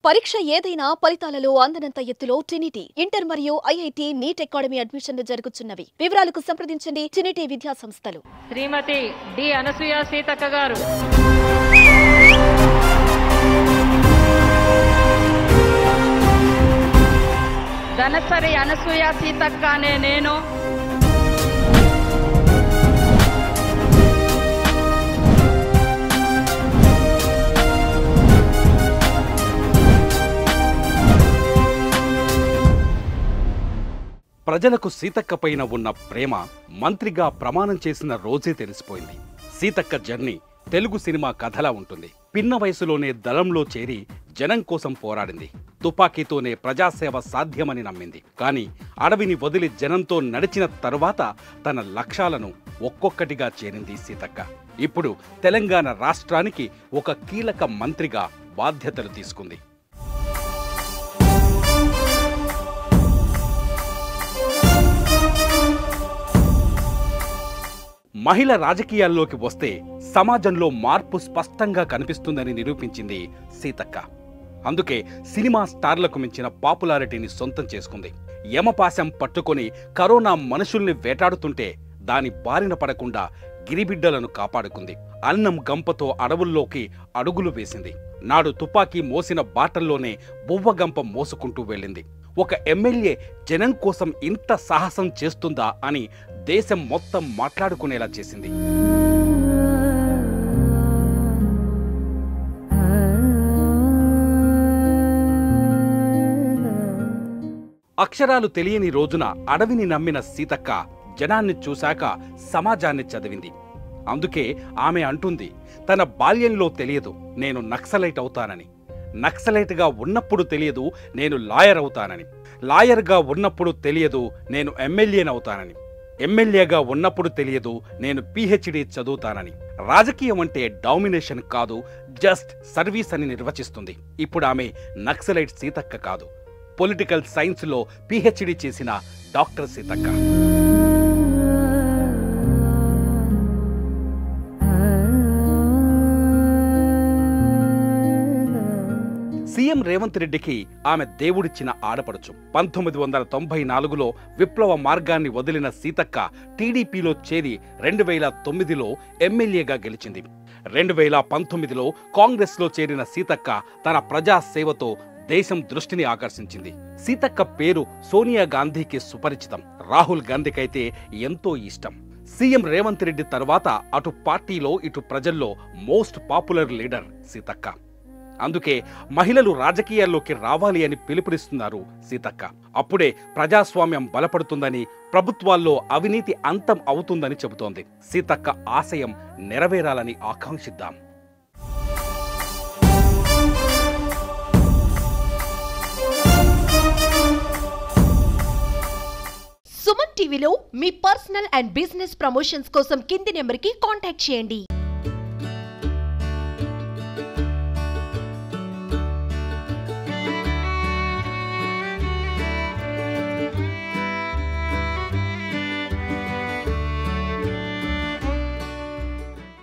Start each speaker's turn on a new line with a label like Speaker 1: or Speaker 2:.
Speaker 1: పరీక్ష ఏదైనా ఫలితాలలో అందనంత ఎత్తులో ట్రినిటీ ఇంటర్ మరియు ఐఐటి నీట్ అకాడమీ అడ్మిషన్లు జరుగుతున్నవి. వివరాలకు సంప్రదించండి ట్రినిటీ విద్యా సంస్థలు.
Speaker 2: శ్రీమతి డి అనసూయ సీతక్క గారు. ధనసరి అనసూయ సీతక్క అనే నేను
Speaker 3: ప్రజలకు సీతక్క పైన ఉన్న ప్రేమ మంత్రిగా ప్రమాణం చేసిన రోజే తెలిసిపోయింది. సీతక్క జర్నీ తెలుగు సినిమా కథలా ఉంటుంది. పిన్న వయసులోనే దళంలో చేరి జనం కోసం పోరాడింది. తుపాకీతోనే ప్రజాసేవ సాధ్యమని నమ్మింది. కానీ అడవిని వదిలి జనంతో నడిచిన తరువాత తన లక్ష్యాలను ఒక్కొక్కటిగా చేరింది సీతక్క. ఇప్పుడు తెలంగాణ రాష్ట్రానికి ఒక కీలక మంత్రిగా బాధ్యతలు తీసుకుంది. మహిళ రాజకీయాల్లోకి వస్తే సమాజంలో మార్పు స్పష్టంగా కనిపిస్తుందని నిరూపించింది సీతక్క. అందుకే సినిమా స్టార్లకు మించిన పాపులారిటీని సొంతం చేసుకుంది. యమపాశం పట్టుకొని కరోనా మనుషుల్ని వేటాడుతుంటే దాని బారిన పడకుండా గిరిబిడ్డలను కాపాడుకుంది. అన్నం గంపతో అడవుల్లోకి అడుగులు వేసింది. నాడు తుపాకీ మోసిన బాటల్లోనే బువ్వగంప మోసుకుంటూ వెళ్ళింది. ఒక ఎమ్మెల్యే జనం కోసం ఇంత సాహసం చేస్తుందా అని దేశం మొత్తం మాట్లాడుకునేలా చేసింది. అక్షరాలు తెలియని రోజున అడవిని నమ్మిన సీతక్క జనాన్ని చూశాక సమాజాన్ని చదివింది. అందుకే ఆమె అంటుంది, తన బాల్యంలో తెలియదు నేను నక్సలైట్ అవుతానని, నక్సలైట్గా ఉన్నప్పుడు తెలియదు నేను లాయర్ అవుతానని, లాయర్గా ఉన్నప్పుడు తెలియదు నేను ఎమ్మెల్యేనవుతానని, ఎమ్మెల్యేగా ఉన్నప్పుడు తెలియదు నేను పిహెచ్డి చదువుతానని. రాజకీయం అంటే డామినేషన్ కాదు, జస్ట్ సర్వీస్ అని నిర్వచిస్తుంది. ఇప్పుడు ఆమె నక్సలైట్ సీతక్క కాదు, పొలిటికల్ సైన్స్లో పిహెచ్డి చేసిన డాక్టర్ సీతక్క. సీఎం రేవంత్ రెడ్డికి ఆమె దేవుడిచ్చిన ఆడపడుచు. 1994లో విప్లవ మార్గాన్ని వదిలిన సీతక్క టీడీపీలో చేరి 2009లో ఎమ్మెల్యేగా గెలిచింది. 2019లో కాంగ్రెస్లో చేరిన సీతక్క తన ప్రజాసేవతో దేశం దృష్టిని ఆకర్షించింది. సీతక్క పేరు సోనియా గాంధీకి సుపరిచితం, రాహుల్ గాంధీకైతే ఎంతో ఇష్టం. సీఎం రేవంత్ రెడ్డి తర్వాత అటు పార్టీలో ఇటు ప్రజల్లో మోస్ట్ పాపులర్ లీడర్ సీతక్క. అందుకే మహిళలు రాజకీయాల్లోకి రావాలి అని పిలుపునిస్తున్నారు సీతక్క. అప్పుడే ప్రజాస్వామ్యం బలపడుతుందని, ప్రభుత్వాల్లో అవినీతి అంతం అవుతుందని చెబుతోంది. సీతక్క ఆశయం నెరవేరాలని ఆకాంక్షిద్దాం.
Speaker 4: సుమన్ టీవీలో మీ పర్సనల్ అండ్ బిజినెస్ ప్రమోషన్స్ కోసం కింది నెంబర్కి కాంటాక్ట్ చేయండి.